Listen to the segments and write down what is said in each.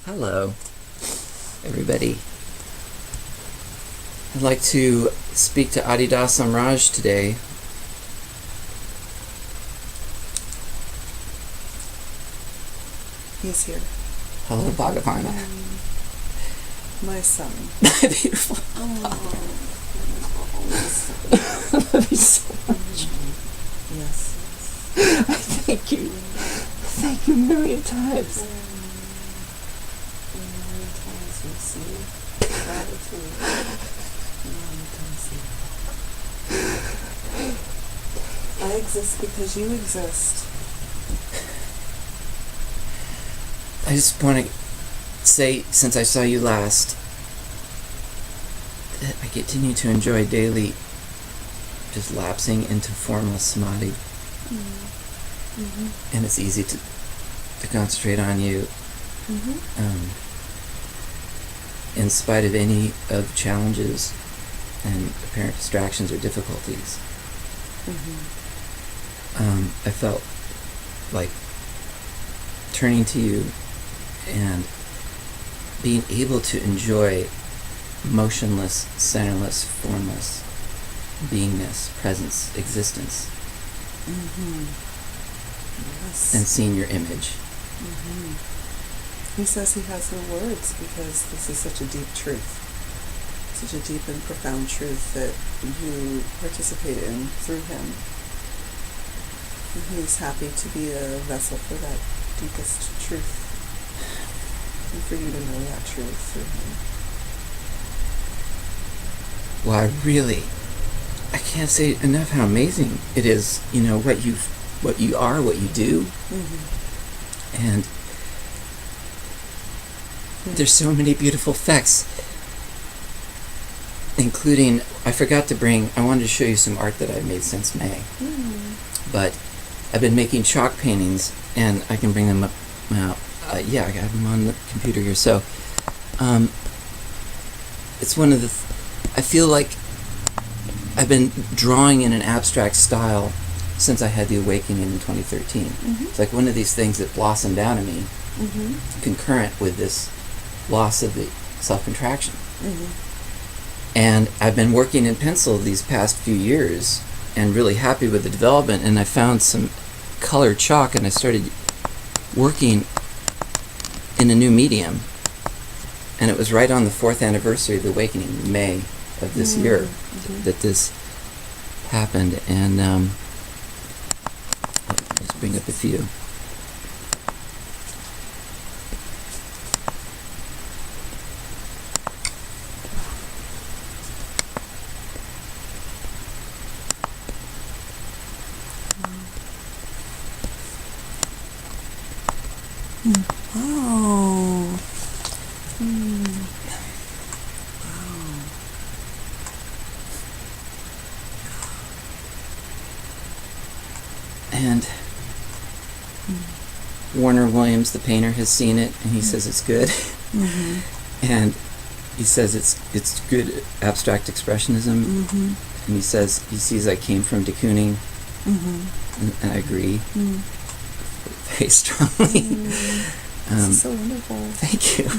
Hello, everybody. I'd like to speak to Adidas Amraj today. He's here. Hello, Bhagavana. My son. My beautiful. I love you so much. Yes. Thank you. Thank you a million times. I exist because you exist. I just want to say, since I saw you last, that I continue to enjoy daily just lapsing into formless samadhi. Mm-hmm. And it's easy to concentrate on you. Mm-hmm. In spite of any of challenges and apparent distractions or difficulties. Mm-hmm. I felt like turning to you and being able to enjoy motionless, centerless, formless beingness, presence, existence, Mm-hmm. Yes. and seeing your image. Mm-hmm. He says he has no words because this is such a deep truth, such a deep and profound truth that you participate in through him. And he's happy to be a vessel for that deepest truth, and for you to know that truth through him. Well, I can't say enough how amazing it is, what you are, what you do, Mm-hmm. and there's so many beautiful effects, including, I wanted to show you some art that I've made since May, but I've been making chalk paintings, and I can bring them up now. I have them on the computer here, so it's one of the, I feel like I've been drawing in an abstract style since I had the awakening in 2013. Mm-hmm. It's like one of these things that blossomed out of me, Mm-hmm. concurrent with this loss of the self-contraction. Mm-hmm. And I've been working in pencil these past few years and really happy with the development, and I found some colored chalk and I started working in a new medium, and it was right on the 4th anniversary of the awakening, May of this year, Mm-hmm. that this happened. And let's bring up a few. Oh. Mm. And Warner Williams, the painter, has seen it, and he says it's good. Mm-hmm. And he says it's good abstract expressionism. Mm-hmm. And he says he sees I came from de Kooning, Mm-hmm. and I agree Mm. very strongly. This is so wonderful. Thank you.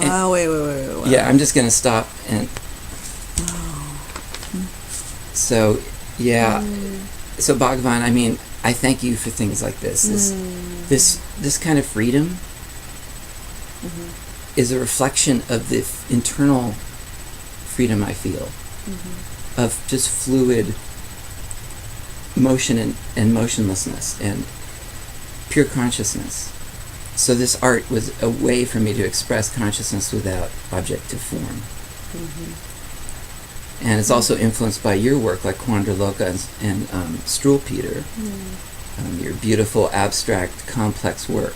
Wow, wait. Wow. Yeah, I'm just going to stop. And Oh. so, yeah. So Bhagavan, I thank you for things like this. This kind of freedom Mm-hmm. is a reflection of the internal freedom I feel, Mm-hmm. of just fluid motion and motionlessness and pure consciousness. So this art was a way for me to express consciousness without objective form. Mm-hmm. And it's also influenced by your work, like Quandroloka and Struwelpeter, your beautiful, abstract, complex work.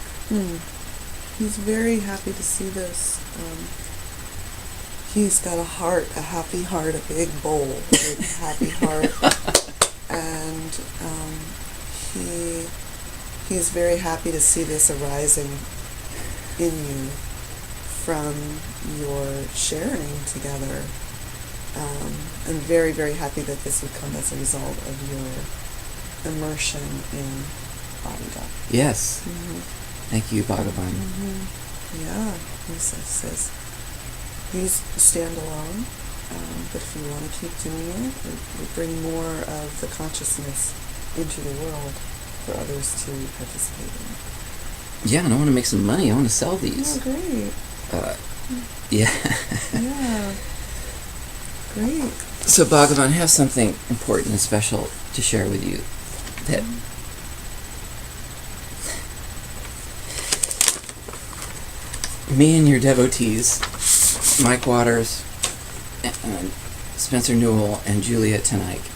He's very happy to see this. He's got a happy heart, a big bowl, a big happy heart. And he's very happy to see this arising in you from your sharing together. And very, very happy that this would come as a result of your immersion in Bodhidharma. Yes. Thank you, Bhagavan. Yeah, he says these stand alone, but if you want to keep doing it, we bring more of the consciousness into the world for others to participate in. Yeah, and I want to make some money. I want to sell these. Oh, great. Yeah. Yeah. Great. So, Bhagavan, I have something important and special to share with you. That me and your devotees, Mike Waters, and Spencer Newell, and Julia Tenaik,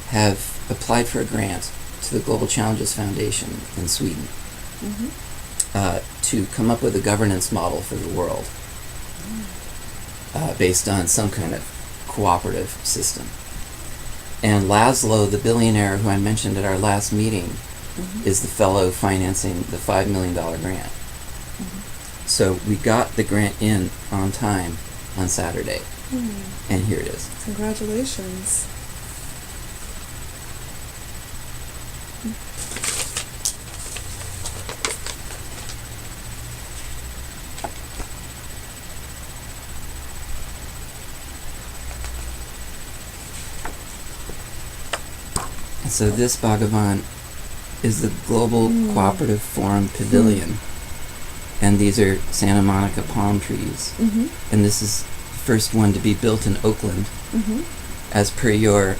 have applied for a grant to the Global Challenges Foundation in Sweden to come up with a governance model for the world based on some kind of cooperative system. And Laszlo, the billionaire who I mentioned at our last meeting, is the fellow financing the $5 million grant. So we got the grant in on time on Saturday, and here it is. Congratulations. And so this, Bhagavan, is the Global Cooperative Forum Pavilion. And these are Santa Monica palm trees. And this is the first one to be built in Oakland, as per your,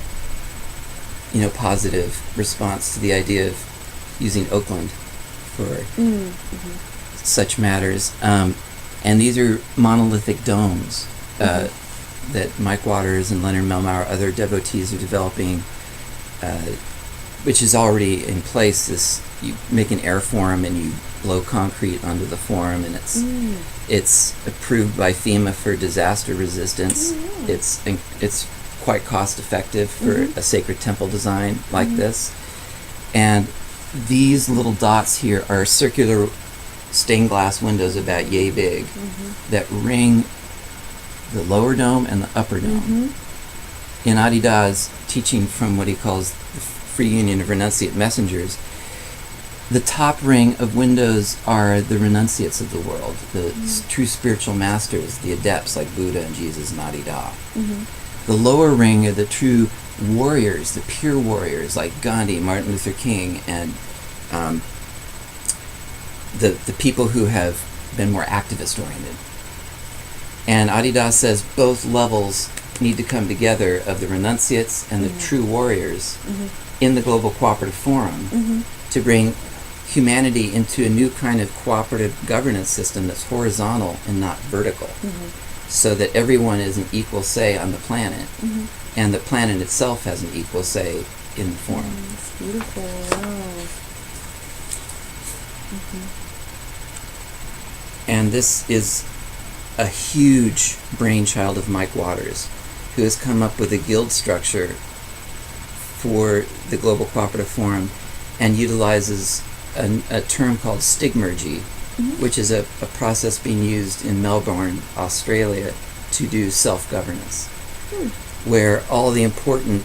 positive response to the idea of using Oakland for such matters. And these are monolithic domes that Mike Waters and Leonard Melmauer, other devotees, are developing, which is already in place. You make an air form and you blow concrete onto the form, and it's approved by FEMA for disaster resistance. It's quite cost effective for a sacred temple design like this. And these little dots here are circular stained glass windows about yay big that ring the lower dome and the upper dome. In Adida's teaching from what he calls the Free Union of Renunciate Messengers, the top ring of windows are the renunciates of the world, the true spiritual masters, the adepts like Buddha and Jesus and Adida. The lower ring are the true warriors, the pure warriors like Gandhi, Martin Luther King, and the people who have been more activist oriented. And Adida says both levels need to come together of the renunciates and the true warriors in the Global Cooperative Forum to bring humanity into a new kind of cooperative governance system that's horizontal and not vertical, so that everyone is an equal say on the planet, and the planet itself has an equal say in the forum. It's beautiful. Wow. And this is a huge brainchild of Mike Waters, who has come up with a guild structure for the Global Cooperative Forum and utilizes a term called stigmergy, which is a process being used in Melbourne, Australia, to do self-governance, where all the important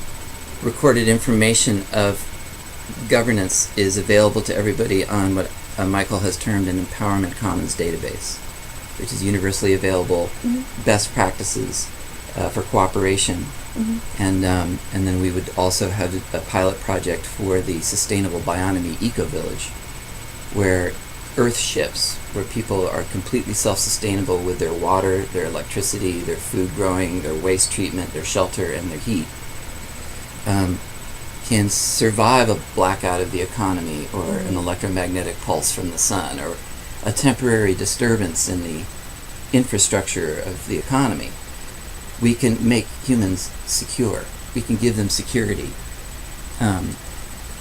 recorded information of governance is available to everybody on what Michael has termed an Empowerment Commons database, which is universally available, best practices for cooperation. And then we would also have a pilot project for the Sustainable Bionomy Eco-Village, where earth shifts, where people are completely self-sustainable with their water, their electricity, their food growing, their waste treatment, their shelter, and their heat, can survive a blackout of the economy or an electromagnetic pulse from the sun or a temporary disturbance in the infrastructure of the economy. We can make humans secure. We can give them security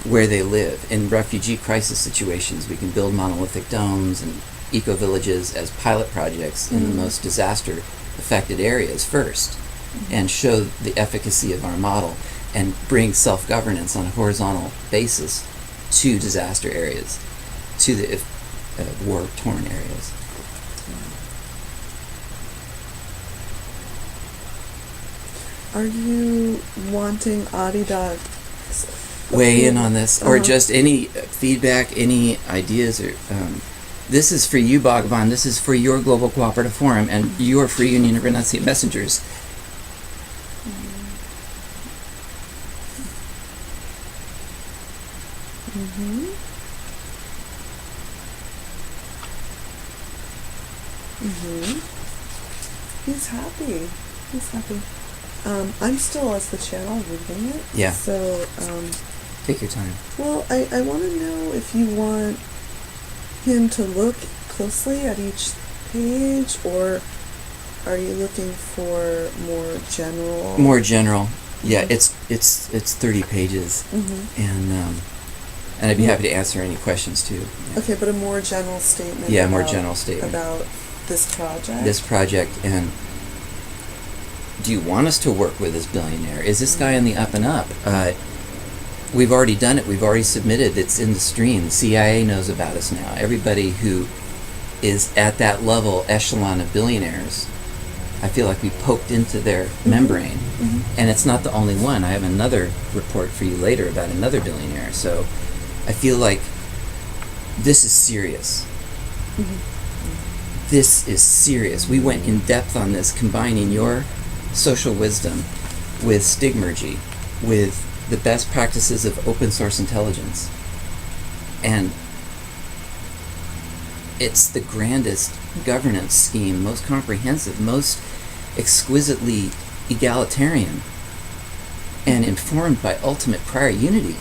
where they live. In refugee crisis situations, we can build monolithic domes and eco-villages as pilot projects in the most disaster-affected areas first, and show the efficacy of our model and bring self-governance on a horizontal basis to disaster areas, to the war-torn areas. Are you wanting Adida weigh in on this, or Uh-huh. just any feedback, any ideas, or this is for you, Bhagavan. This is for your Global Cooperative Forum and your Free Union of Renunciate Messengers. Mm-hmm. Mm-hmm. He's happy. He's happy. I'm still as the channel reading it. Yeah. So, Take your time. well, I want to know if you want him to look closely at each page, or are you looking for more general? More general. Yeah, Mhm. it's 30 pages, Mm-hmm. and I'd be happy to answer any questions too. Yeah. Okay, but a more general statement. Yeah, more about- general statement. about this project. This project, and do you want us to work with this billionaire? Is this guy on the up and up? We've already done it. We've already submitted. It's in the stream. The CIA knows about us now. Everybody who is at that level echelon of billionaires, I feel like we poked into their membrane. Mhm. And it's not the only one. I have another report for you later about another billionaire. So I feel like this is serious. Mhm. This is serious. We went in depth on this, combining your social wisdom with Stigmergy, with the best practices of open source intelligence. And it's the grandest governance scheme, most comprehensive, most exquisitely egalitarian, and informed by ultimate prior unity.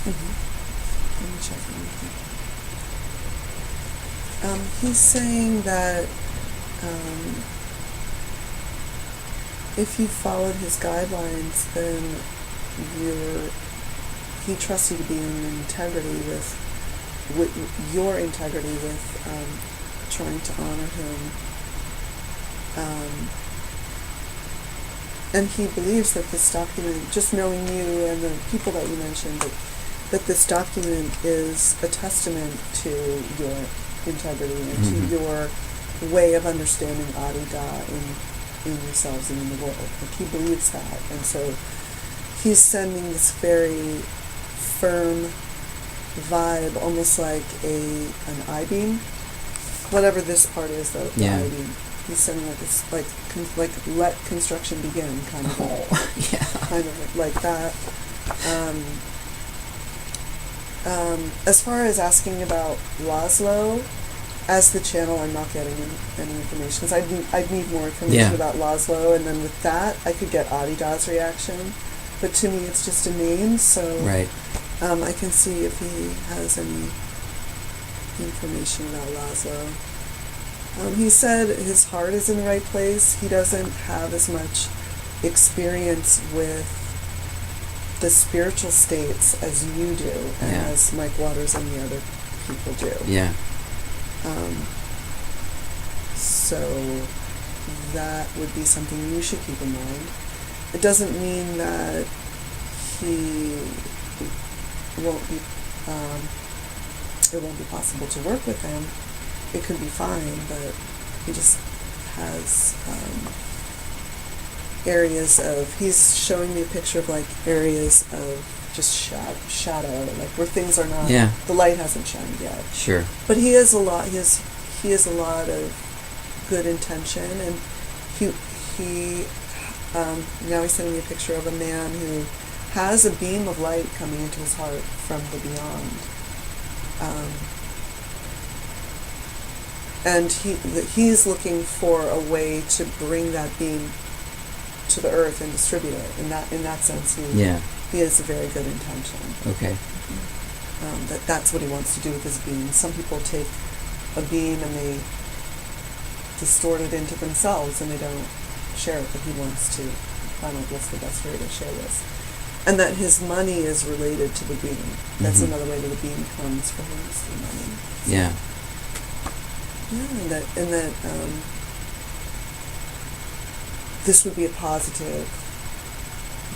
Mhm. Let me check one thing. He's saying that if you followed his guidelines, then he trusts you to be in integrity with your integrity with trying to honor him. And he believes that this document, just knowing you and the people that you mentioned, that this document is a testament to your integrity and Mhm. to your way of understanding Adida in yourselves and in the world. Like, he believes that. And so he's sending this very firm vibe, almost like an I-beam. Whatever this part is, the Yeah. I-beam. He's sending like this, like let construction begin, kind of, Yeah. kind of like that. As far as asking about Laszlo, as the channel, I'm not getting any information, because I'd need more information Yeah. about Laszlo, and then with that, I could get Adida's reaction. But to me, it's just a name, so Right. I can see if he has any information about Laszlo. He said his heart is in the right place. He doesn't have as much experience with the spiritual states as you do, and Yeah. as Mike Waters and the other people do. Yeah. So that would be something you should keep in mind. It doesn't mean that he won't be, it won't be possible to work with him. It could be fine, but he just has areas of, he's showing me a picture of like areas of just shadow, like where things are not, Yeah. the light hasn't shined yet. Sure. But he has a lot. He has a lot of good intention, and he now he's sending me a picture of a man who has a beam of light coming into his heart from the beyond, and he's looking for a way to bring that beam to the earth and distribute it. In that sense, Yeah. he has a very good intention. Okay. That's what he wants to do with his beam. Some people take a beam and they distort it into themselves and they don't share it, but he wants to find out what's the best way to share this. And that his money is related to the beam. That's Mhm. another way that the beam comes for him, is through money. Yeah. Yeah, and that this would be a positive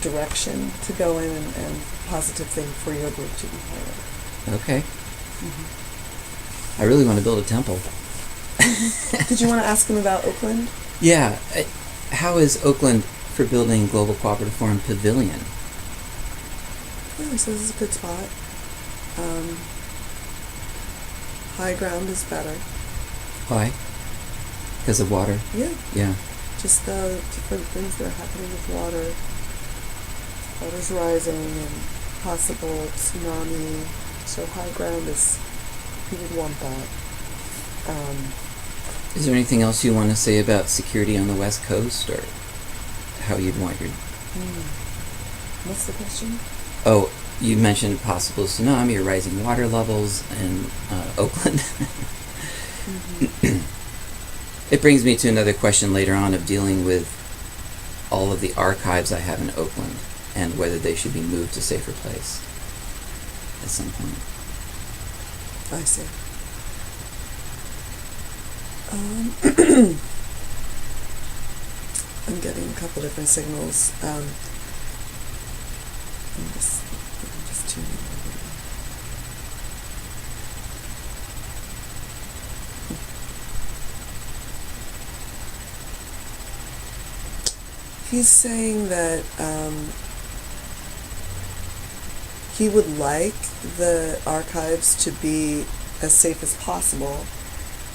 direction to go in, and positive thing for your group to be part of. Okay. I really want to build a temple. Did you want to ask him about Oakland? Yeah. How is Oakland for building Global Cooperative Forum Pavilion? Yeah, he says it's a good spot. High ground is better. Why? Because of water? Yeah. Yeah. Just the different things that are happening with water. Water's rising and possible tsunami. So high ground is, you would want that. Is there anything else you want to say about security on the West Coast, or how you'd want your... What's the question? Oh, you mentioned possible tsunami or rising water levels in Oakland. It brings me to another question later on of dealing with all of the archives I have in Oakland and whether they should be moved to a safer place at some point. I see. I'm getting a couple different signals. I'm just tuning in. He's saying that he would like the archives to be as safe as possible,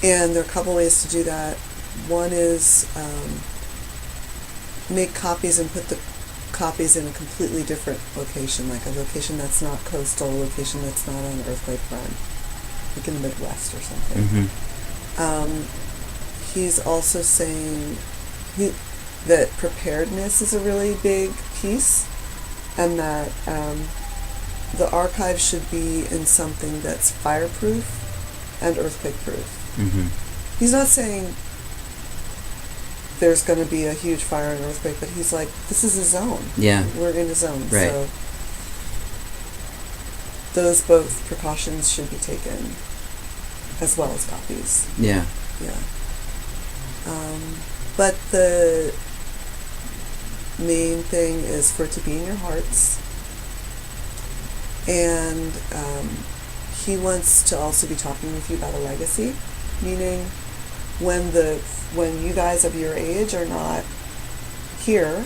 and there are a couple ways to do that. One is make copies and put the copies in a completely different location, like a location that's not coastal, a location that's not on earthquake prone, like in the Midwest or something. He's also saying that preparedness is a really big piece, and that the archive should be in something that's fireproof and earthquake-proof. He's not saying there's going to be a huge fire and earthquake, but he's like, this is a zone. Yeah. We're in a zone. Right. So those both precautions should be taken, as well as copies. Yeah. Yeah. But the main thing is for it to be in your hearts. And he wants to also be talking with you about a legacy, meaning when you guys of your age are not here,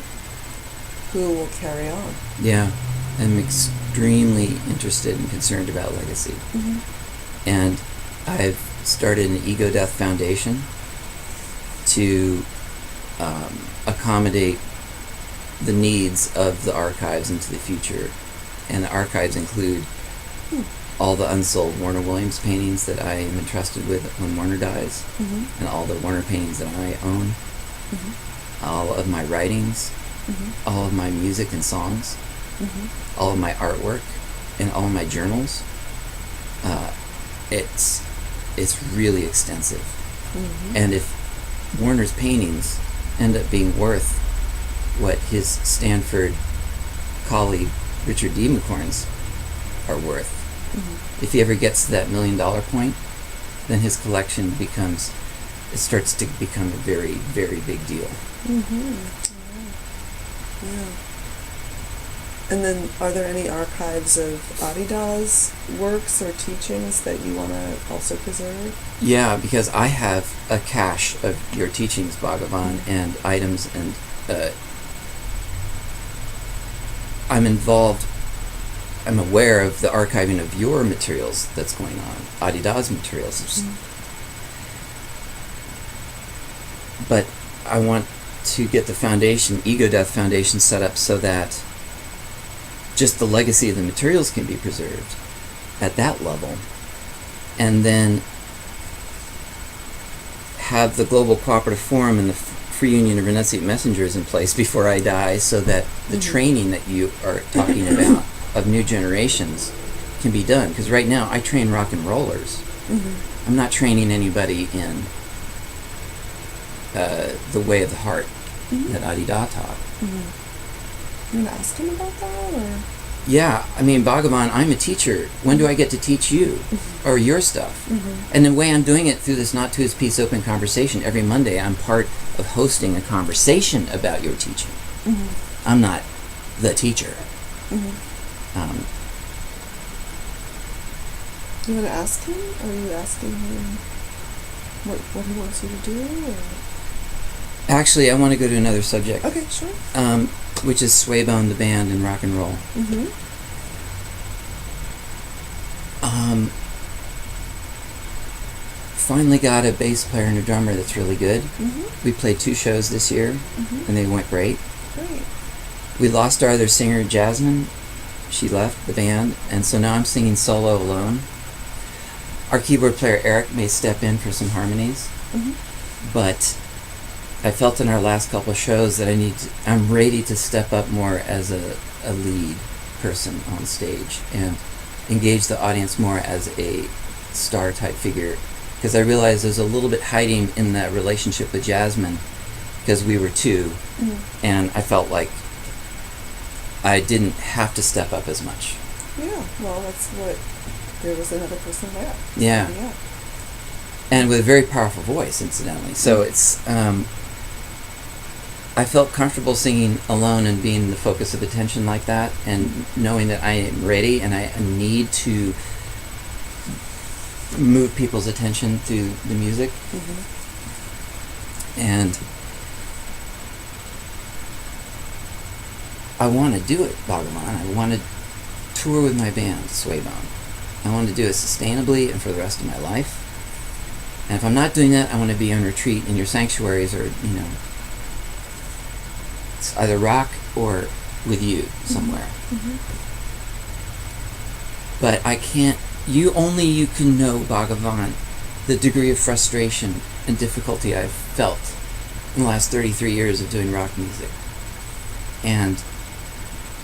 who will carry on? Yeah. I'm extremely interested and concerned about legacy. And I've started an Ego Death Foundation to accommodate the needs of the archives into the future. And the archives include all the unsold Warner Williams paintings that I am entrusted with when Warner dies, and all the Warner paintings that I own, all of my writings, all of my music and songs, all of my artwork, and all of my journals. It's really extensive. And if Warner's paintings end up being worth what his Stanford colleague Richard D. McCorn's are worth, if he ever gets to that $1 million point, then his collection starts to become a very, very big deal. Yeah. And then, are there any archives of Adida's works or teachings that you want to also preserve? Yeah, because I have a cache of your teachings, Bhagavan, and items, and I'm aware of the archiving of your materials that's going on, Adida's materials. But I want to get the foundation, Ego Death Foundation, set up so that just the legacy of the materials can be preserved at that level, and then have the Global Cooperative Forum and the Free Union of Renunciate Messengers in place before I die, so that the training that you are talking about of new generations can be done. Because right now I train rock and rollers. I'm not training anybody in the way of the heart that Adida taught. You want to ask him about that, or? Yeah, I mean, Bhagavan, I'm a teacher. When do I get to teach you or your stuff? And the way I'm doing it through this Not To His Peace Open Conversation, every Monday I'm part of hosting a conversation about your teaching. I'm not the teacher. Do you want to ask him? Are you asking him what he wants you to do? Or? Actually, I want to go to another subject. Okay, sure. Which is Swaybone, the band, and rock and roll. finally got a bass player and a drummer that's really good. Mm-hmm. We played 2 shows this year, Mm-hmm. and they went great. Great. We lost our other singer, Jasmine. She left the band, and so now I'm singing solo alone. Our keyboard player, Eric, may step in for some harmonies, Mm-hmm. but I felt in our last couple of shows that I'm ready to step up more as a lead person on stage and engage the audience more as a star type figure, because I realized there's a little bit hiding in that relationship with Jasmine because we were 2, Mm-hmm. and I felt like I didn't have to step up as much. Yeah, well, that's what, there was another person there. Yeah. So, yeah. And with a very powerful voice, incidentally. So it's, I felt comfortable singing alone and being the focus of attention like that, and knowing that I am ready and I need to move people's attention to the music. Mm-hmm. And I want to do it, Bhagavan. I want to tour with my band, Swaybone. I want to do it sustainably and for the rest of my life. And if I'm not doing that, I want to be on retreat in your sanctuaries, or, it's either rock or with you somewhere. Mm-hmm. But I can't, you can know, Bhagavan, the degree of frustration and difficulty I've felt in the last 33 years of doing rock music. And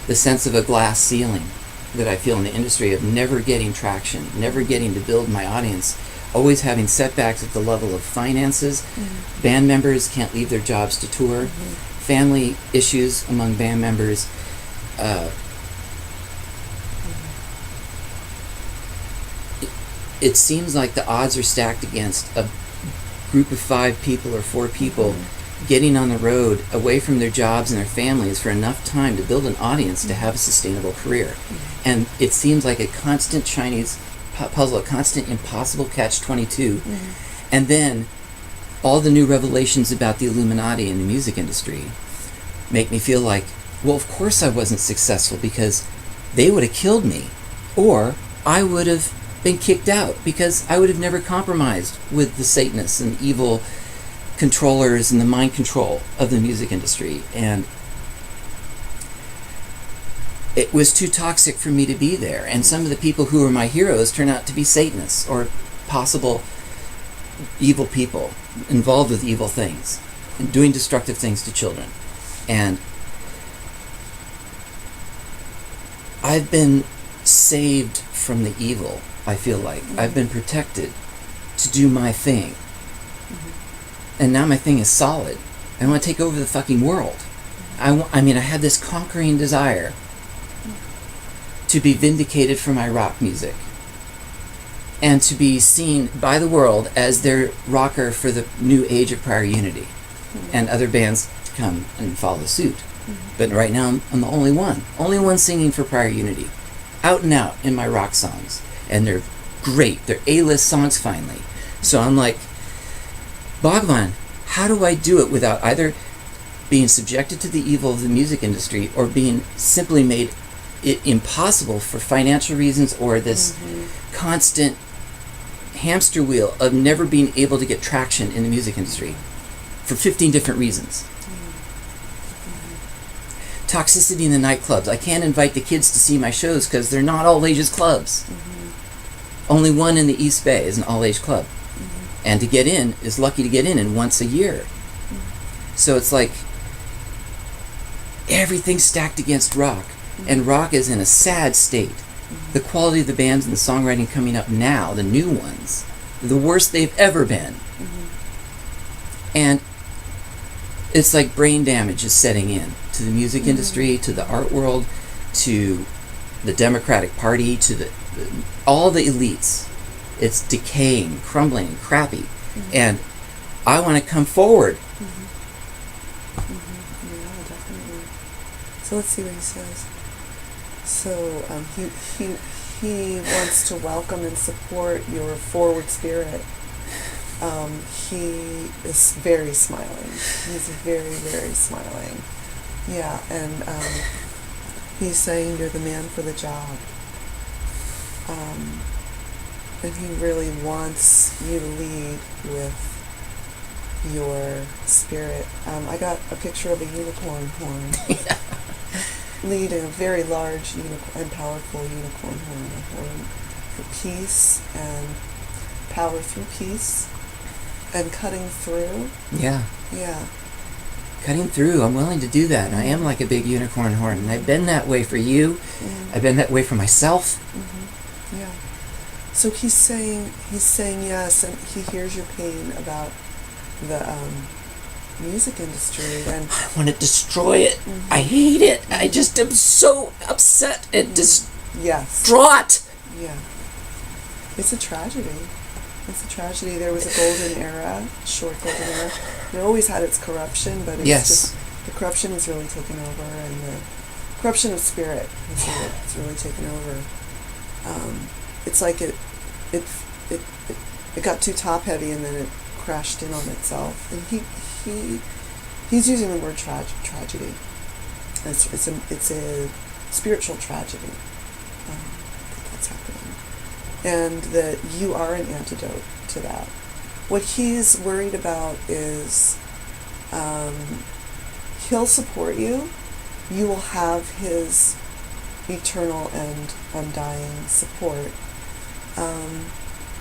the sense of a glass ceiling that I feel in the industry of never getting traction, never getting to build my audience, always having setbacks at the level of finances. Mm-hmm. Band members can't leave their jobs to tour. Mm-hmm. Family issues among band members. It seems like the odds are stacked against a group of 5 people or 4 people Mm-hmm. getting on the road away from their jobs and their families for enough time to build an audience to have a sustainable career. Mm-hmm. And it seems like a constant Chinese puzzle, a constant impossible catch-22. Mm-hmm. And then all the new revelations about the Illuminati in the music industry make me feel like, well, of course I wasn't successful, because they would have killed me, or I would have been kicked out, because I would have never compromised with the Satanists and evil controllers and the mind control of the music industry. And it was too toxic for me to be there. And some of the people who were my heroes turned out to be Satanists or possible evil people involved with evil things and doing destructive things to children. And I've been saved from the evil, I feel like. I've been protected to do my thing. And now my thing is solid. I want to take over the fucking world. I had this conquering desire to be vindicated for my rock music and to be seen by the world as their rocker for the new age of Prior Unity, and other bands to come and follow suit. But right now I'm the only one singing for Prior Unity, out and out in my rock songs, and they're great. They're A-list songs finally. So I'm like, Bhagavan, how do I do it without either being subjected to the evil of the music industry or being simply made it impossible for financial reasons, or this constant hamster wheel of never being able to get traction in the music industry for 15 different reasons. Toxicity in the nightclubs. I can't invite the kids to see my shows because they're not all ages clubs. Only one in the East Bay is an all age club. And to get in is lucky to get in once a year. So it's like everything's stacked against rock, and rock is in a sad state. The quality of the bands and the songwriting coming up now, the new ones, the worst they've ever been. And it's like brain damage is setting in to the music industry, to the art world, to the Democratic Party, to all the elites. It's decaying, crumbling, crappy. And I want to come forward. Yeah, definitely. So let's see what he says. So he wants to welcome and support your forward spirit. He is very smiling. He's very, very smiling. Yeah, and he's saying you're the man for the job. And he really wants you to lead with your spirit. I got a picture of a unicorn horn. Leading a very large and powerful unicorn horn. A horn for peace and power through peace and cutting through. Yeah. Yeah. Cutting through. I'm willing to do that. And I am like a big unicorn horn. And I've been that way for you. I've been that way for myself. Yeah. So he's saying yes, and he hears your pain about the music industry, and I want to destroy it. I hate it. I just am so upset and yes, distraught. yeah, it's a tragedy. It's a tragedy. There was a golden era, short golden era. It always had its corruption, but it's just the corruption has really taken over, and the corruption of spirit has really taken over. It's like it got too top heavy, and then it crashed in on itself. And he's using the word tragedy. It's a spiritual tragedy that's happening, and that you are an antidote to that. What he's worried about is he'll support you. You will have his eternal and undying support.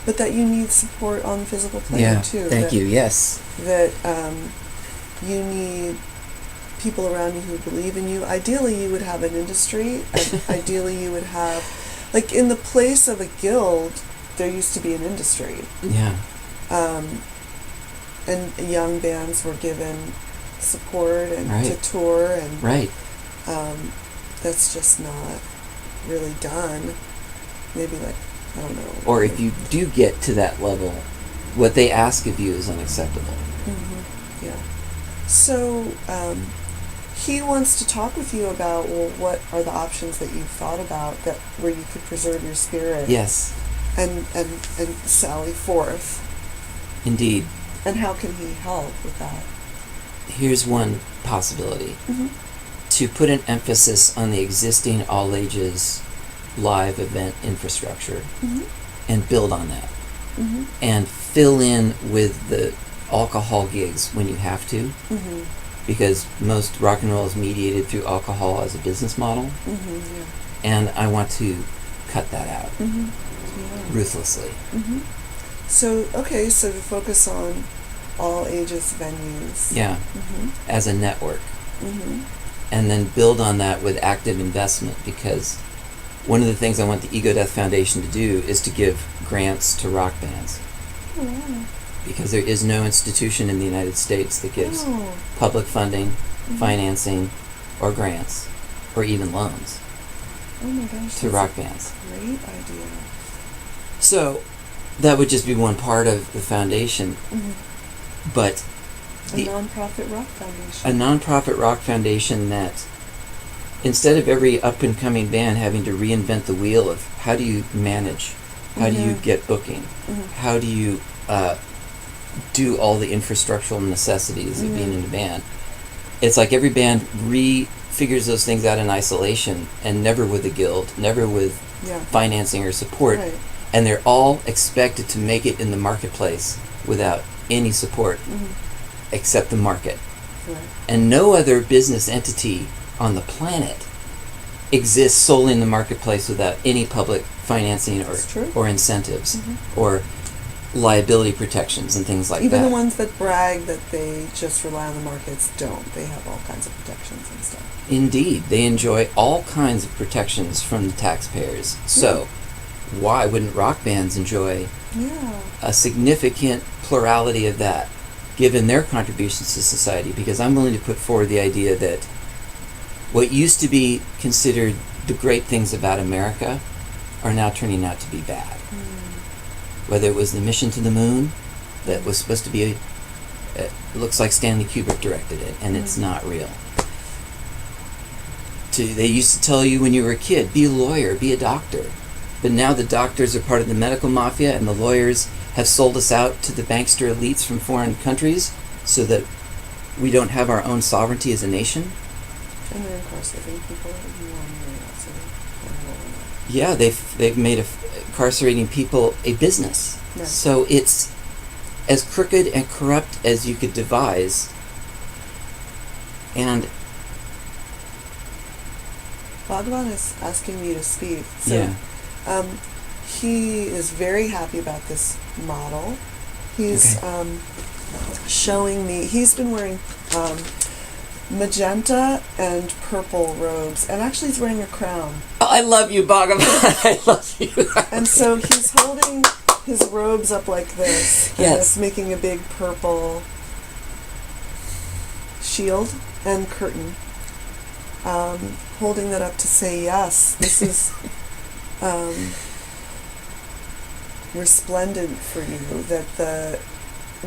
But that you need support on the physical plane too. Thank you. Yes. That you need people around you who believe in you. Ideally, you would have an industry. Ideally, you would have, like in the place of a guild, there used to be an industry. Yeah. And young bands were given support and to tour, and that's just not really done. Maybe like, I don't know. Or if you do get to that level, what they ask of you is unacceptable. Yeah. So he wants to talk with you about, well, what are the options that you've thought about that where you could preserve your spirit? Yes. And sally forth. Indeed. And how can he help with that? Here's one possibility. To put an emphasis on the existing all ages live event infrastructure and build on that. And fill in with the alcohol gigs when you have to, because most rock and roll is mediated through alcohol as a business model. And I want to cut that out ruthlessly. So to focus on all ages venues. Yeah. As a network. And then build on that with active investment, because one of the things I want the Ego Death Foundation to do is to give grants to rock bands. Because there is no institution in the United States that gives public funding, financing, or grants, or even loans to rock bands. Great idea. So that would just be one part of the foundation. But a nonprofit rock foundation. A nonprofit rock foundation that, instead of every up-and-coming band having to reinvent the wheel of how do you manage, how do you get booking, how do you do all the infrastructural necessities of being in a band, it's like every band figures those things out in isolation, and never with a guild, never with financing or support, and they're all expected to make it in the marketplace without any support except the market. And no other business entity on the planet exists solely in the marketplace without any public financing or incentives or liability protections and things like that. Even the ones that brag that they just rely on the markets don't. They have all kinds of protections and stuff. Indeed. They enjoy all kinds of protections from the taxpayers. So why wouldn't rock bands enjoy a significant plurality of that, given their contributions to society? Because I'm willing to put forward the idea that what used to be considered the great things about America are now turning out to be bad. Whether it was the mission to the moon that was supposed to be it looks like Stanley Kubrick directed it, and it's not real. They used to tell you when you were a kid, be a lawyer, be a doctor. But now the doctors are part of the medical mafia, and the lawyers have sold us out to the bankster elites from foreign countries so that we don't have our own sovereignty as a nation. And they're incarcerating people that you want to marry outside. Yeah, they've made incarcerating people a business. Right. So it's as crooked and corrupt as you could devise. And Bhagavan is asking me to speak. So, yeah, he is very happy about this model. He's Okay. Showing me. He's been wearing magenta and purple robes, and actually he's wearing a crown. Oh, I love you, Bhagavan. I love you. And so he's holding his robes up like this. And Yes. it's making a big purple shield and curtain. Holding that up to say, yes, this is resplendent for you, that the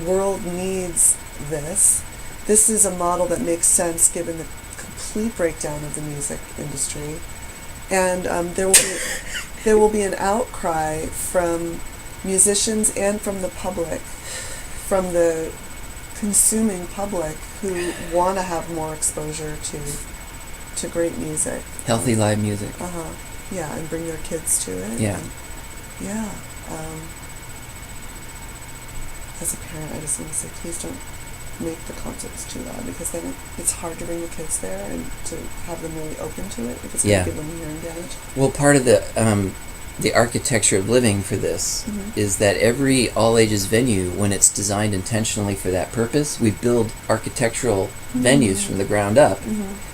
world needs this. This is a model that makes sense given the complete breakdown of the music industry. And there will be an outcry from musicians and from the public, from the consuming public, who want to have more exposure to great music. Healthy live music. Yeah, and bring their kids to it. Yeah. And, yeah. As a parent, I just want to say, please don't make the concerts too loud, because then it's hard to bring the kids there and to have them really open to it if it's going Yeah. to give them hearing damage. Well, part of the architecture of living for this is that every all ages venue, when it's designed intentionally for that purpose, we build architectural venues from the ground up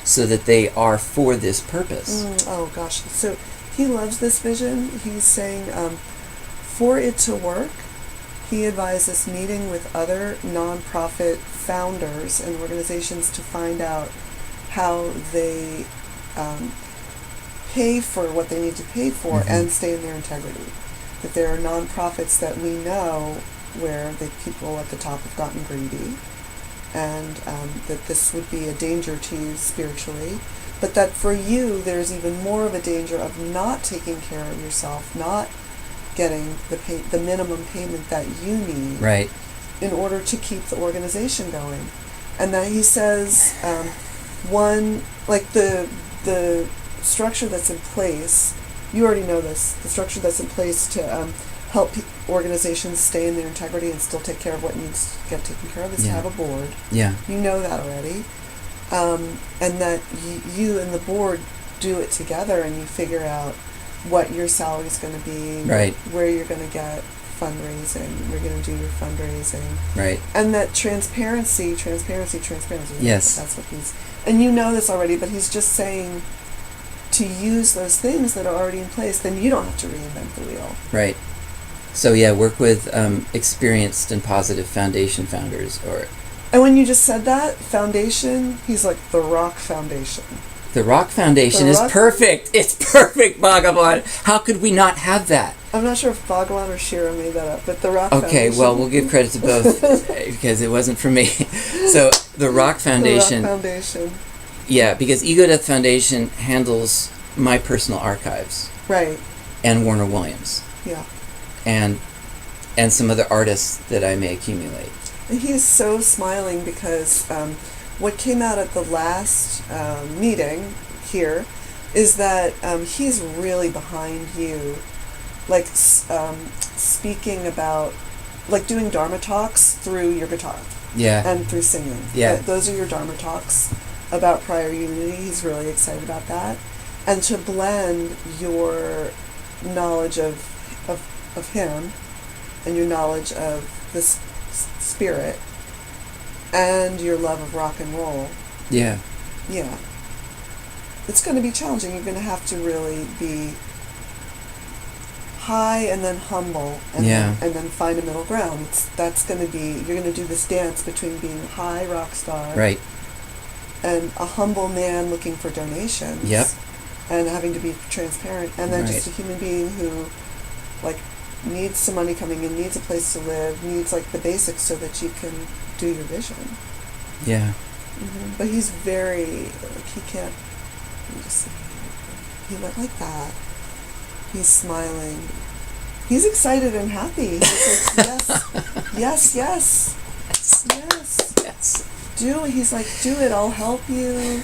so that they are for this purpose. Oh gosh, so he loves this vision. He's saying, for it to work, he advises meeting with other nonprofit founders and organizations to find out how they pay for what they need to pay for and stay in their integrity. That there are nonprofits that we know where the people at the top have gotten greedy, and that this would be a danger to you spiritually, but that for you there's even more of a danger of not taking care of yourself, not getting the minimum payment that you need Right. in order to keep the organization going. And that he says, one, like the structure that's in place, you already know this, the structure that's in place to help organizations stay in their integrity and still take care of what needs to get taken care of is to Yeah. have a board. Yeah. You know that already. And that you and the board do it together, and you figure out what your salary is going to be, Right. where you're going to get fundraising, where you're going to do your fundraising. Right. And that transparency. Yes. That's what he's... And you know this already, but he's just saying to use those things that are already in place, then you don't have to reinvent the wheel. Right. So yeah, work with experienced and positive foundation founders, or And when you just said that, foundation, he's like, the Rock Foundation. the Rock Foundation The is Rock- perfect. It's perfect, Bhagavan. How could we not have that? I'm not sure if Bhagavan or Shira made that up, but the Rock Okay, Foundation. well, we'll give credit to both because it wasn't from me. So the Rock Foundation, The Rock Foundation. yeah, because Ego Death Foundation handles my personal archives Right, and Warner Williams yeah. and some other artists that I may accumulate. And he is so smiling because what came out at the last meeting here is that he's really behind you, like speaking about, like doing Dharma talks through your guitar Yeah. and through singing. Yeah. Those are your Dharma talks about prior unity. He's really excited about that. And to blend your knowledge of him and your knowledge of this spirit and your love of rock and roll. Yeah. Yeah. It's going to be challenging. You're going to have to really be high and then humble and, Yeah. then find a middle ground. That's going to be, you're going to do this dance between being a high rock star Right. and a humble man looking for donations. Yep. And having to be transparent, and then just a Right. human being who, like, needs some money coming in, needs a place to live, needs, like, the basics so that you can do your vision. Yeah. But he's very, like, he can't, let me just see, he went like that. He's smiling. He's excited and happy. He's like, yes, yes, yes, yes. Yes. Do it. He's like, do it, I'll help you.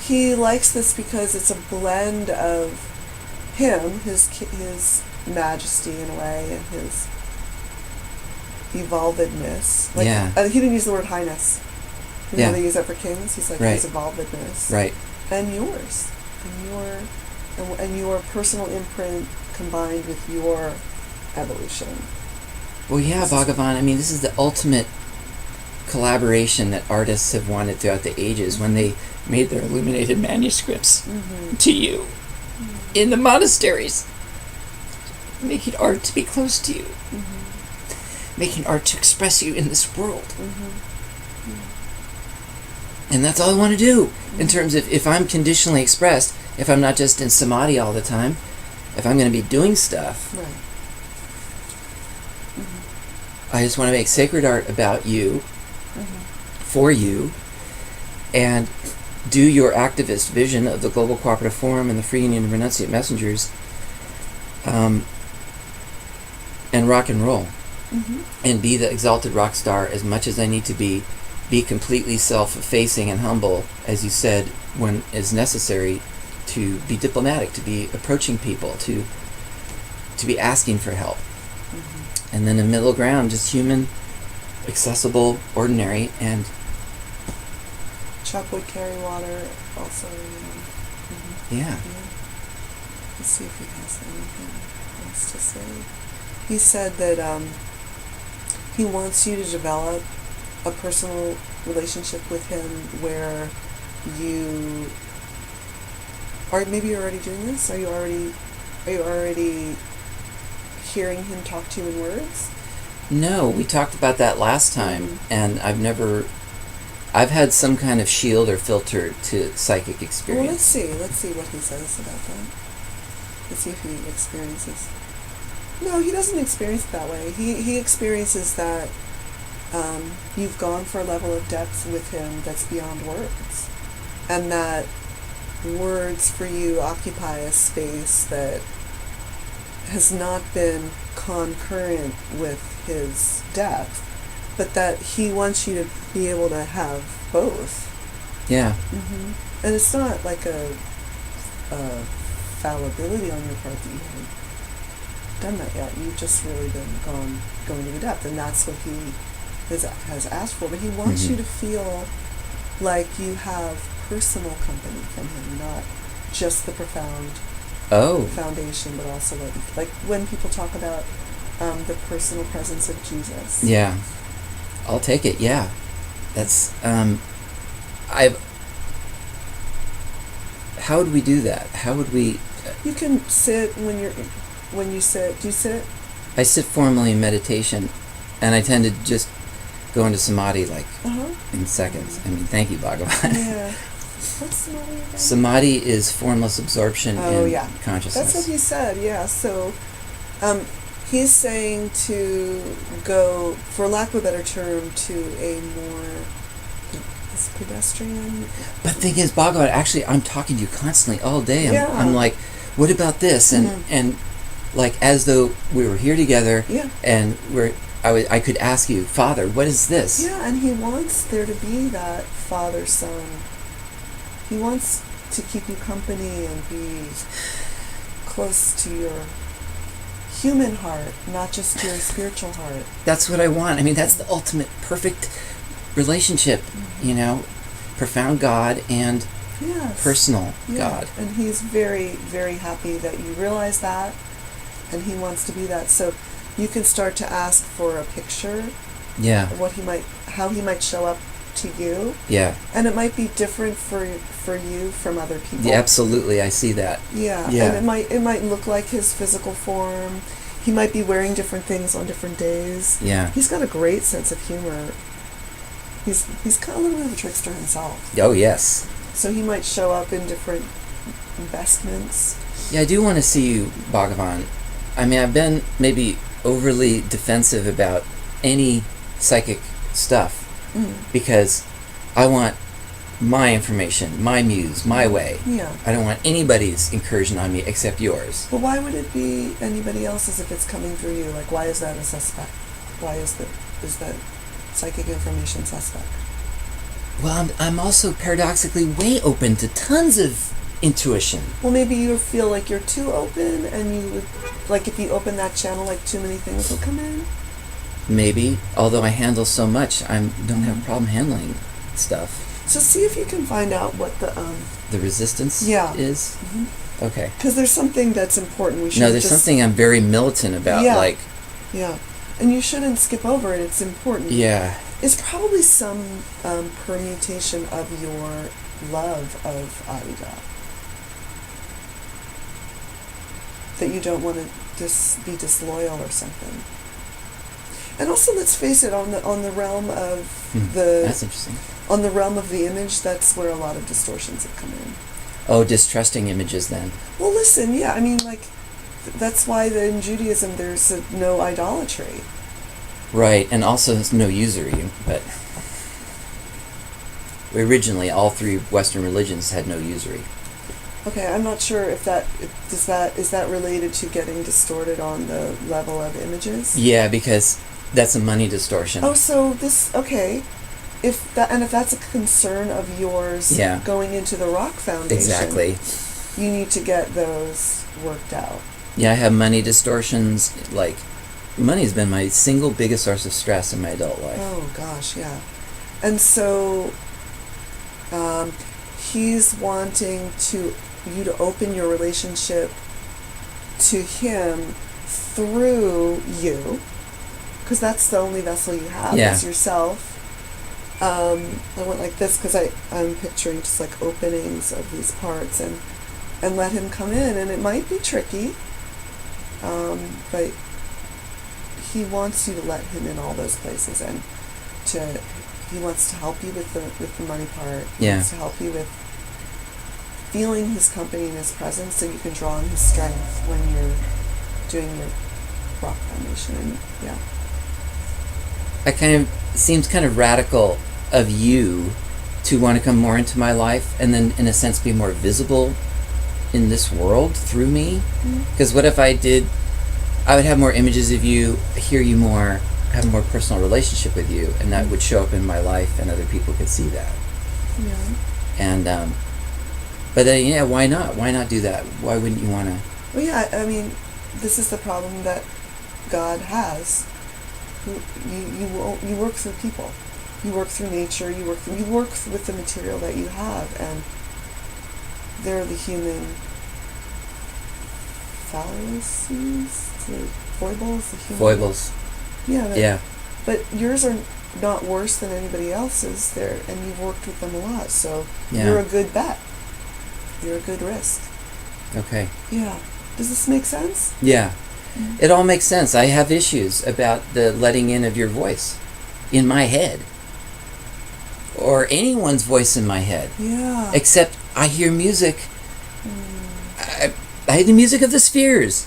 He likes this because it's a blend of him, his majesty in a way, and his evolvedness. Like, Yeah. he didn't use the word highness. You know, Yeah. they use that for kings. He's like Right. his evolvedness. Right. And yours, and your personal imprint combined with your evolution. Well, yeah, Bhagavan, I mean, this is the ultimate collaboration that artists have wanted throughout the ages when they made their illuminated manuscripts to you in the monasteries, making art to be close to you, making art to express you in this world. And that's all I want to do in terms of if I'm conditionally expressed, if I'm not just in samadhi all the time, if I'm going to be doing stuff, Right. I just want to make sacred art about you, for you, and do your activist vision of the Global Cooperative Forum and the Free Union of Renunciate Messengers, and rock and roll, and be the exalted rock star as much as I need to be completely self-effacing and humble, as you said, when is necessary, to be diplomatic, to be approaching people, to be asking for help. And then the middle ground, just human, accessible, ordinary, and Chop wood, carry water. Also, yeah. Let's see if he has anything else to say. He said that he wants you to develop a personal relationship with him where you are. Maybe you're already doing this. Are you already hearing him talk to you in words? No, we talked about that last time, and I've had some kind of shield or filter to psychic Well, experience. let's see what he says about that. Let's see if he experiences. No, he doesn't experience it that way. He experiences that you've gone for a level of depth with him that's beyond words, and that words for you occupy a space that has not been concurrent with his depth, but that he wants you to be able to have both. Yeah. And it's not like a fallibility on your part that you haven't done that yet. You've just really been going to the depth, and that's what he has asked for. But he wants you to feel like you have personal company from him, not just the profound foundation, but also like when people talk about the personal presence of Jesus. Yeah. I'll take it, yeah. That's, how would we do that? How would we... You can sit when you sit. Do you sit? I sit formally in meditation, and I tend to just go into samadhi, like, in seconds. I mean, thank you, Bhagavan. Yeah. What's samadhi again? Samadhi is formless absorption in consciousness. That's what he said, yeah. So, he's saying to go, for lack of a better term, to a more pedestrian. But the thing is, Bhagavan, actually, I'm talking to you constantly all day. I'm like, what about this? And like, as though we were here together, and I could ask you, Father, what is this? Yeah, and he wants there to be that father-son. He wants to keep you company and be close to your human heart, not just your spiritual heart. That's what I want. I mean, that's the ultimate perfect relationship, you know, profound God and personal God. And he's very, very happy that you realize that, and he wants to be that. So you can start to ask for a picture of how he might show up to you. Yeah. And it might be different for you from other people. Yeah, absolutely. I see that. Yeah. And it might look like his physical form. He might be wearing different things on different days. Yeah. He's got a great sense of humor. He's kind of a little bit of a trickster himself. Oh, yes. So he might show up in different investments. Yeah, I do want to see you, Bhagavan. I mean, I've been maybe overly defensive about any psychic stuff because I want my information, my muse, my way. Yeah. I don't want anybody's incursion on me except yours. Well, why would it be anybody else's if it's coming through you? Like, why is that a suspect? Why is that psychic information suspect? Well, I'm also paradoxically way open to tons of intuition. Well, maybe you feel like you're too open, and you would, like, if you open that channel, like, too many things will come in. Maybe, although I handle so much, I don't have a problem handling stuff. So see if you can find out what The resistance Yeah. is? Okay. because there's something that's important. We should No, there's something I'm very militant about, Yeah. like, Yeah, and you shouldn't skip over it. It's important. yeah, It's probably some permutation of your love of Adida that you don't want to be disloyal or something. And also, let's face it, on the realm of that's interesting. on the realm of the image, that's where a lot of distortions have come in. Oh, distrusting images then. Well, listen, yeah, I mean, like, that's why in Judaism there's no idolatry. Right, and also there's no usury, but originally all three Western religions had no usury. Okay, I'm not sure if is that related to getting distorted on the level of images? Yeah, because that's a money distortion. Oh, so okay. If that's a concern of yours Yeah. going into the Rock Foundation, Exactly. you need to get those worked out. Yeah, I have money distortions. Like, money's been my single biggest source of stress in my adult life. Oh gosh, yeah. And so he's wanting you to open your relationship to him through you, because that's the only vessel you have, Yeah. is yourself. I went like this because I'm picturing just like openings of these parts, and let him come in, and it might be tricky, but he wants you to let him in all those places, and he wants to help you with the money part. He Yeah. wants to help you with feeling his company and his presence, so you can draw on his strength when you're doing your Rock Foundation. And yeah. Seems kind of radical of you to want to come more into my life and then, in a sense, be more visible in this world through me. Because what if I would have more images of you, hear you more, have a more personal relationship with you, and that would show up in my life, and other people could see that. Yeah. And but then, yeah, why not? Why not do that? Why wouldn't you want to? Well, yeah, I mean, this is the problem that God has. You work through people. You work through nature. You work with the material that you have, and they're the human fallacies, the foibles, the human Foibles. Yeah. Yeah. But yours are not worse than anybody else's there, and you've worked with them a lot, so Yeah. you're a good bet. You're a good risk. Okay. Yeah. Does this make sense? Yeah. It all makes sense. I have issues about the letting in of your voice in my head. Or anyone's voice in my head. Yeah. Except I hear music. I hear the music of the Spheres.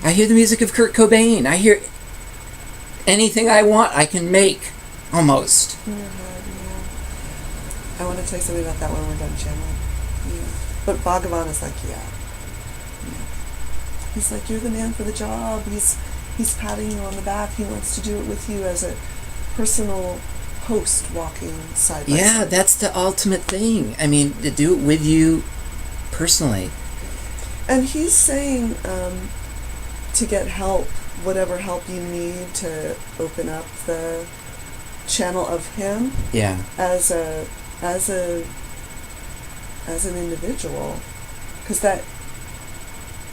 I hear the music of Kurt Cobain. I hear anything I want I can make, almost. In your head, yeah. I want to tell you something about that when we're done channeling. Yeah. But Bhagavan is like, yeah. He's like, you're the man for the job. He's patting you on the back. He wants to do it with you as a personal host walking side by Yeah, side. that's the ultimate thing. I mean, to do it with you personally. And he's saying to get help, whatever help you need to open up the channel of him Yeah. as an individual, because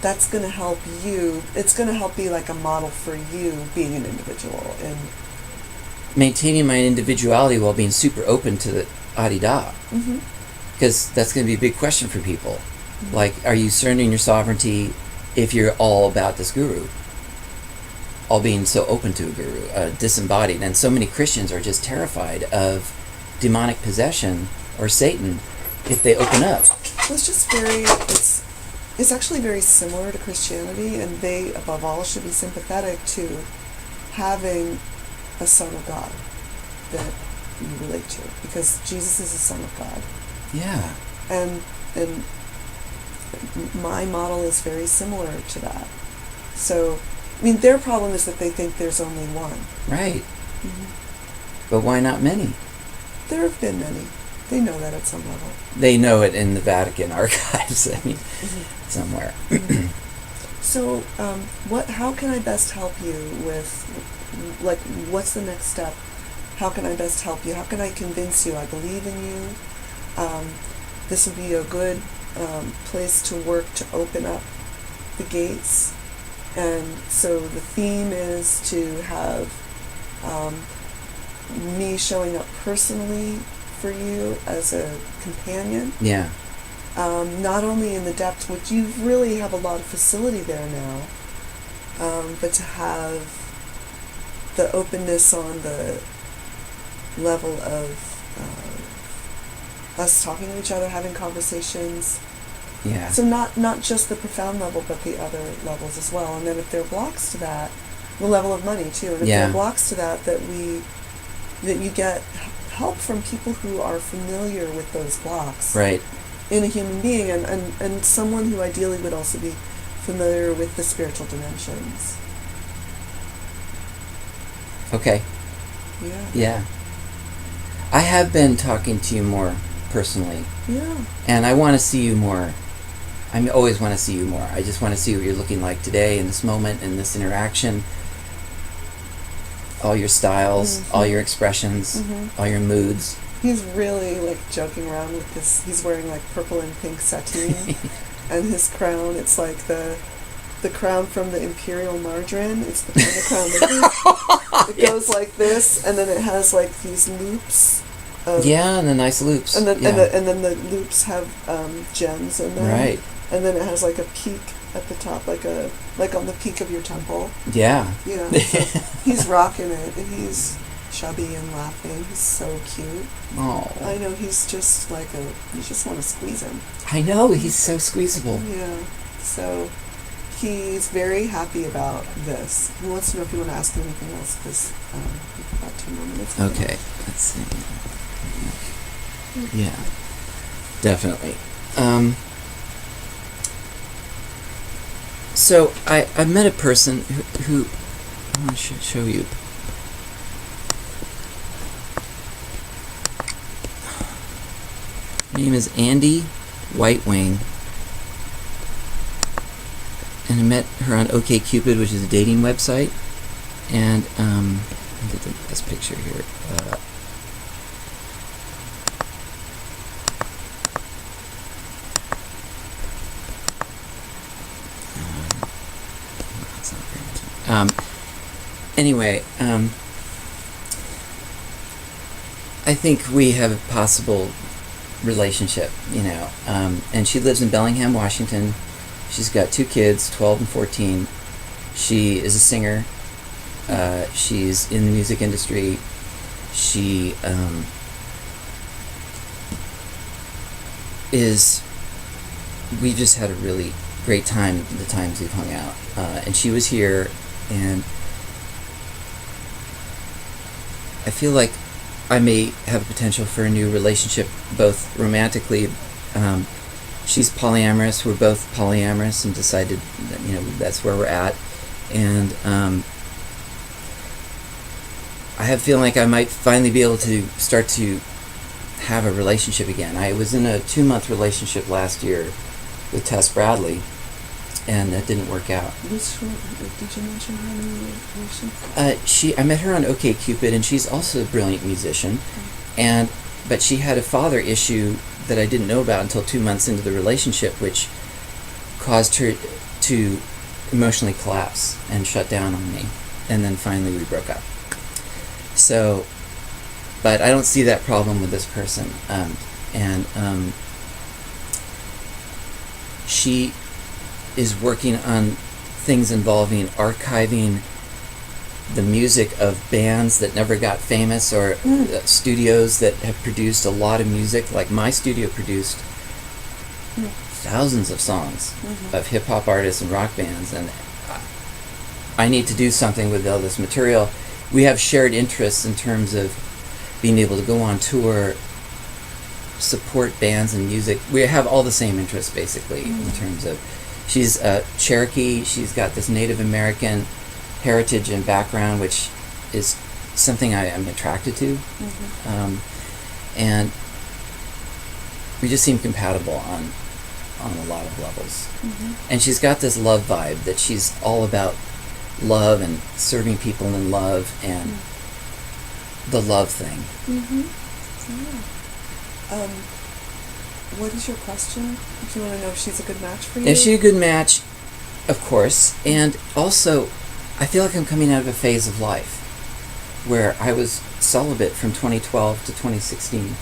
that's going to help you. It's going to help be like a model for you being an individual. And Maintaining my individuality while being super open to the Adida. Because that's going to be a big question for people. Like, are you surrendering your sovereignty if you're all about this guru? All being so open to a guru, disembodied. And so many Christians are just terrified of demonic possession or Satan if they open up. well, it's actually very similar to Christianity, and they, above all, should be sympathetic to having a son of God that you relate to, because Jesus is a son of God. Yeah. And my model is very similar to that. So, I mean, their problem is that they think there's only one. Right. But why not many? There have been many. They know that at some level. They know it in the Vatican archives. I mean, Mm-hmm. somewhere. So, how can I best help you with, like, what's the next step? How can I best help you? How can I convince you I believe in you? This would be a good place to work to open up the gates. And so the theme is to have me showing up personally for you as a companion. Yeah. Not only in the depth, which you really have a lot of facility there now, but to have the openness on the level of us talking to each other, having conversations. Yeah. So not just the profound level, but the other levels as well. And then if there are blocks to that, the level of money too. And if there are blocks to that, that you get help from people who are familiar with those blocks. Right. In a human being, and someone who ideally would also be familiar with the spiritual dimensions. Okay. Yeah. Yeah. I have been talking to you more personally. Yeah. And I want to see you more. I always want to see you more. I just want to see what you're looking like today, in this moment, in this interaction. All your styles, all your expressions, all your moods. He's really like joking around with this. He's wearing like purple and pink sateen, and his crown. It's like the crown from the imperial margarine. It's the kind of crown that goes like this, and then it has like these loops. And the nice loops. And then and then the loops have gems in them. Right. And then it has like a peak at the top, like on the peak of your temple. Yeah. Yeah. So he's rocking it, and he's chubby and laughing. He's so cute. Oh. I know, he's just like you just want to squeeze him. I know, he's so squeezable. Yeah. So he's very happy about this. He wants to know if you want to ask him anything else, because we've got 2 more minutes. Okay, let's see. Yeah, definitely. So I met a person who I want to show you. Her name is Andy Whitewing, and I met her on OkCupid, which is a dating website. And let me get the best picture here. Anyway, I think we have a possible relationship, and she lives in Bellingham, Washington. She's got 2 kids, 12 and 14. She is a singer. She's in the music industry. She we've just had a really great time the times we've hung out. And she was here, and I feel like I may have potential for a new relationship, both romantically. She's polyamorous. We're both polyamorous, and decided that, that's where we're at. And I have a feeling like I might finally be able to start to have a relationship again. I was in a 2-month relationship last year with Tess Bradley, and that didn't work out. Which one? Did you mention her in the relation? I met her on OkCupid, and she's also a brilliant musician. But she had a father issue that I didn't know about until 2 months into the relationship, which caused her to emotionally collapse and shut down on me. And then finally we broke up. So, but I don't see that problem with this person. She is working on things involving archiving the music of bands that never got famous, or studios that have produced a lot of music. Like my studio produced thousands of songs of hip-hop artists and rock bands, and I need to do something with all this material. We have shared interests in terms of being able to go on tour, support bands and music. We have all the same interests, basically, in terms of, she's Cherokee. She's got this Native American heritage and background, which is something I am attracted to. And we just seem compatible on a lot of levels. Mm-hmm. And she's got this love vibe that she's all about love and serving people in love and the love thing. Mm-hmm. Yeah. What is your question? Do you want to know if she's a good match for you? Is she a good match? Of course. And also, I feel like I'm coming out of a phase of life where I was celibate from 2012 to 2016.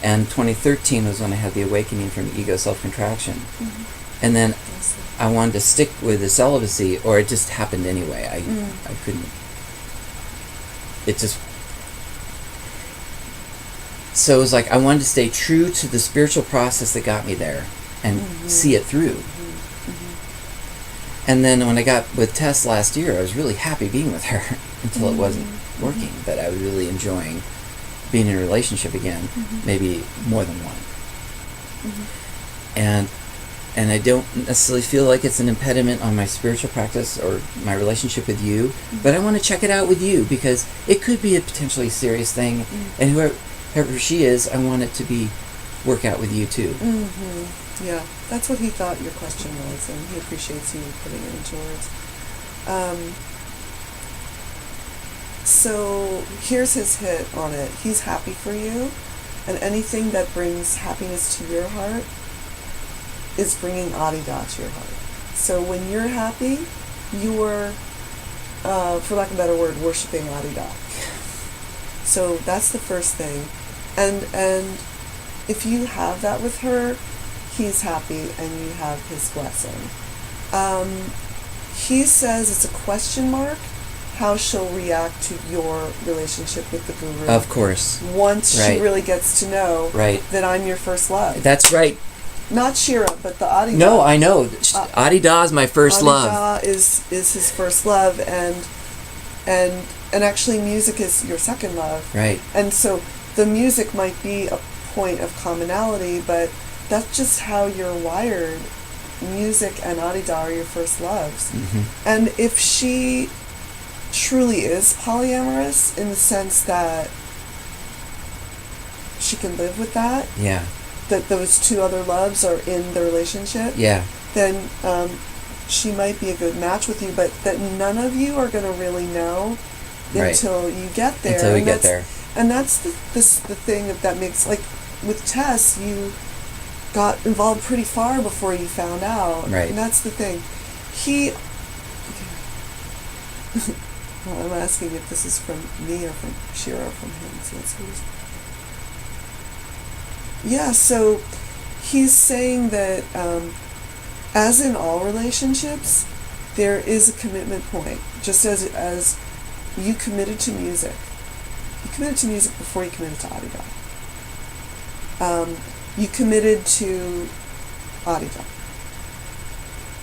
And 2013 was when I had the awakening from ego self-contraction. Mm-hmm. And then Yes. I wanted to stick with the celibacy, or it just happened anyway. I couldn't. It just. So it was like I wanted to stay true to the spiritual process that got me there and see it through. And then when I got with Tess last year, I was really happy being with her until it wasn't working. But I was really enjoying being in a relationship again, maybe more than one. And I don't necessarily feel like it's an impediment on my spiritual practice or my relationship with you, but I want to check it out with you because it could be a potentially serious thing, and whoever she is, I want it to be work out with you too. Mm-hmm. Yeah, that's what he thought your question was, and he appreciates you putting it into words. So here's his hit on it. He's happy for you, and anything that brings happiness to your heart is bringing Adida to your heart. So when you're happy, you're, for lack of a better word, worshiping Adida. So that's the first thing. And if you have that with her, he's happy and you have his blessing. He says it's a question mark how she'll react to your relationship with the guru. Of course. Once Right. she really gets to know Right. that I'm your first love. That's right. Not Shira, but the Adida. No, I know. Adida is my first love. Adida is his first love, and actually music is your second love. Right. And so the music might be a point of commonality, but that's just how you're wired. Music and Adida are your first loves. And if she truly is polyamorous in the sense that she can live with that, Yeah. that those two other loves are in the relationship, Yeah. then she might be a good match with you, but that none of you are going to really know Right. until you get there. Until we And get there. And that's the thing that makes, like, with Tess, you got involved pretty far before you found out. Right. And that's the thing. Well, I'm asking if this is from me or from Shira or from him, so let's see. Yeah, so he's saying that as in all relationships, there is a commitment point. Just as you committed to music. You committed to music before you committed to Adida. You committed to Adida.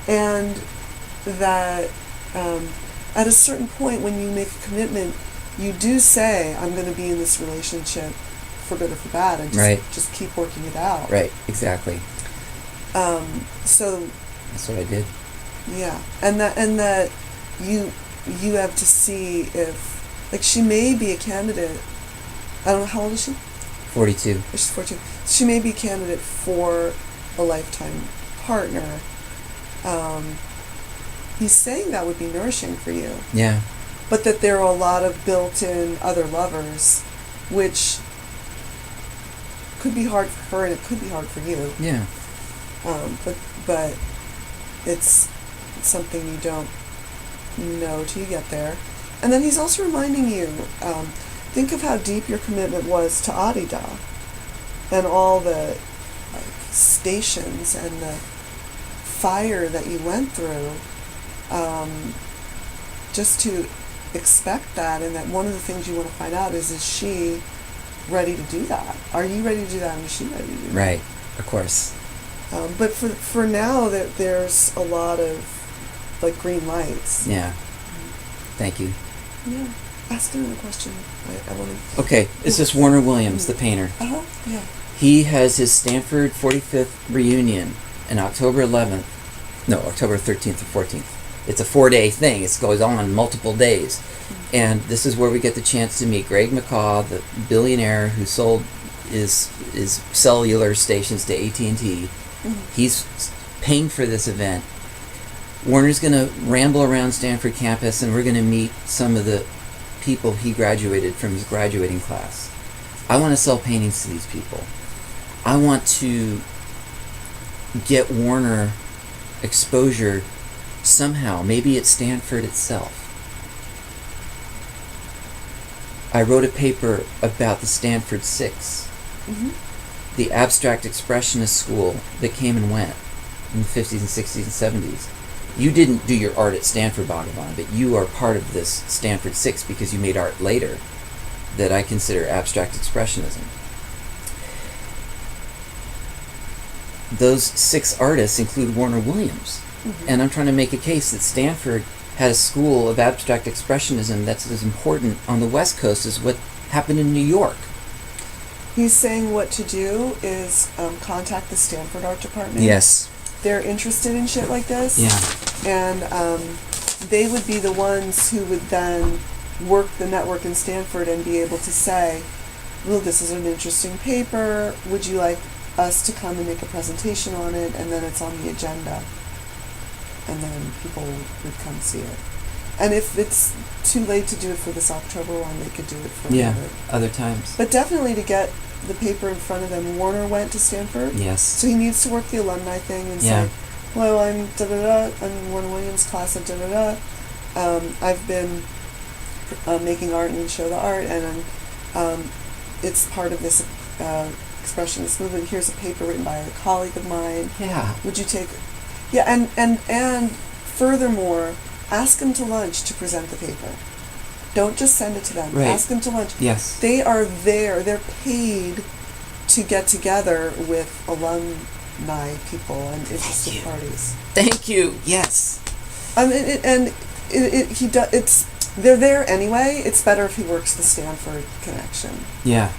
And that at a certain point when you make a commitment, you do say, I'm going to be in this relationship for good or for bad, and just keep working it out. Right. Exactly. So That's what I did. yeah, and that you have to see if, like, she may be a candidate. I don't know, how old is she? 42. She's 14. She may be a candidate for a lifetime partner. He's saying that would be nourishing for you, Yeah. but that there are a lot of built-in other lovers, which could be hard for her and it could be hard for you. Yeah. But it's something you don't know till you get there. And then he's also reminding you, think of how deep your commitment was to Adida and all the stations and the fire that you went through, just to expect that, and that one of the things you want to find out is she ready to do that? Are you ready to do that, and is she ready to do that? Right. Of course. But for now, there's a lot of, like, green lights. Yeah. Thank you. Yeah. Ask another question. I want to... Okay. This is Warner Williams, the painter. Uh-huh. Yeah. He has his Stanford 45th reunion on October 11th. No, October 13th or 14th. It's a 4-day thing. It goes on multiple days. And this is where we get the chance to meet Greg McCaw, the billionaire who sold is cellular stations to AT&T. He's paying for this event. Warner's going to ramble around Stanford campus, and we're going to meet some of the people he graduated from his graduating class. I want to sell paintings to these people. I want to get Warner exposure somehow, maybe at Stanford itself. I wrote a paper about the Stanford Six, the abstract expressionist school that came and went in the 50s and 60s and 70s. You didn't do your art at Stanford, Bhagavan, but you are part of this Stanford Six because you made art later that I consider abstract expressionism. Those 6 artists include Warner Williams. And I'm trying to make a case that Stanford had a school of abstract expressionism that's as important on the West Coast as what happened in New York. He's saying what to do is contact the Stanford Art Department. Yes. They're interested in shit like this. Yeah. And they would be the ones who would then work the network in Stanford and be able to say, well, this is an interesting paper. Would you like us to come and make a presentation on it? And then it's on the agenda. And then people would come see it. And if it's too late to do it for this October one, they could do it for other times. But definitely to get the paper in front of them. Warner went to Stanford. Yes. So he needs to work the alumni thing and say, hello, I'm da-da-da, I'm Warner Williams, class of da-da-da. I've been making art and show the art, and it's part of this expressionist movement. Here's a paper written by a colleague of mine. Yeah. Would you take... Yeah, and furthermore, ask them to lunch to present the paper. Don't just send it to them. Right. Ask them to lunch. Yes. They are there. They're paid to get together with alumni people and interested parties. Thank you. Yes. They're there anyway. It's better if he works the Stanford connection. Yeah.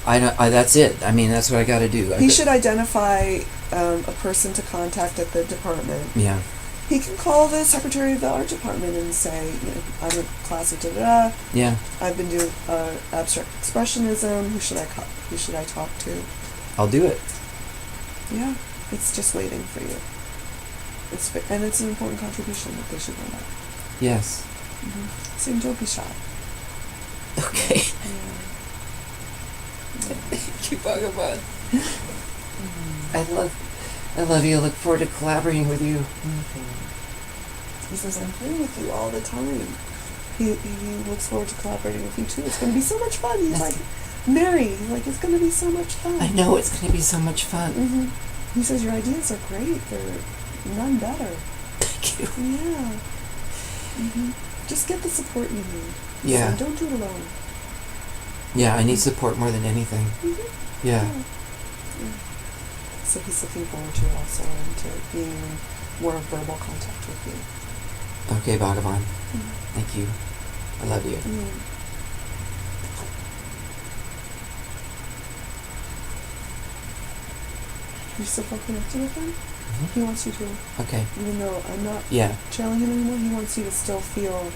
That's it. I mean, that's what I got to do. He should identify a person to contact at the department. Yeah. He can call the secretary of the art department and say, I'm a class of da-da-da. Yeah. I've been doing abstract expressionism. Who should I talk to? I'll do it. Yeah. It's just waiting for you. And it's an important contribution that they should know that. Yes. So don't be shy. Okay. Yeah. Thank you, Bhagavan. I love you. I look forward to collaborating with you. He says, I'm playing with you all the time. He looks forward to collaborating with you too. It's going to be so much fun. He's like, Mary, it's going to be so much fun. I know, it's going to be so much fun. He says, your ideas are great. They're none better. Thank you. Yeah. Just get the support you need. Yeah. So don't do it alone. Yeah, I need support more than anything. Yeah. So he's looking forward to it also, and to being in more verbal contact with you. Okay, Bhagavan. Thank you. I love you. You still feel connected with him? He wants you to. Okay. Even though I'm not trailing him anymore, he wants you to still feel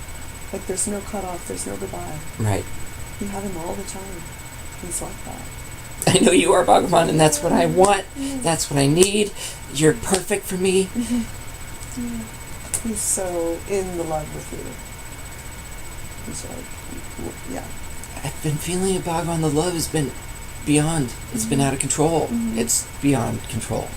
like there's no cutoff, there's no goodbye. Right. You have him all the time. He's like that. I know you are, Bhagavan, and that's what I want. That's what I need. You're perfect for me. Yeah. He's so in the love with you. He's like, yeah. I've been feeling it, Bhagavan. The love has been beyond. It's been out of control. It's beyond control.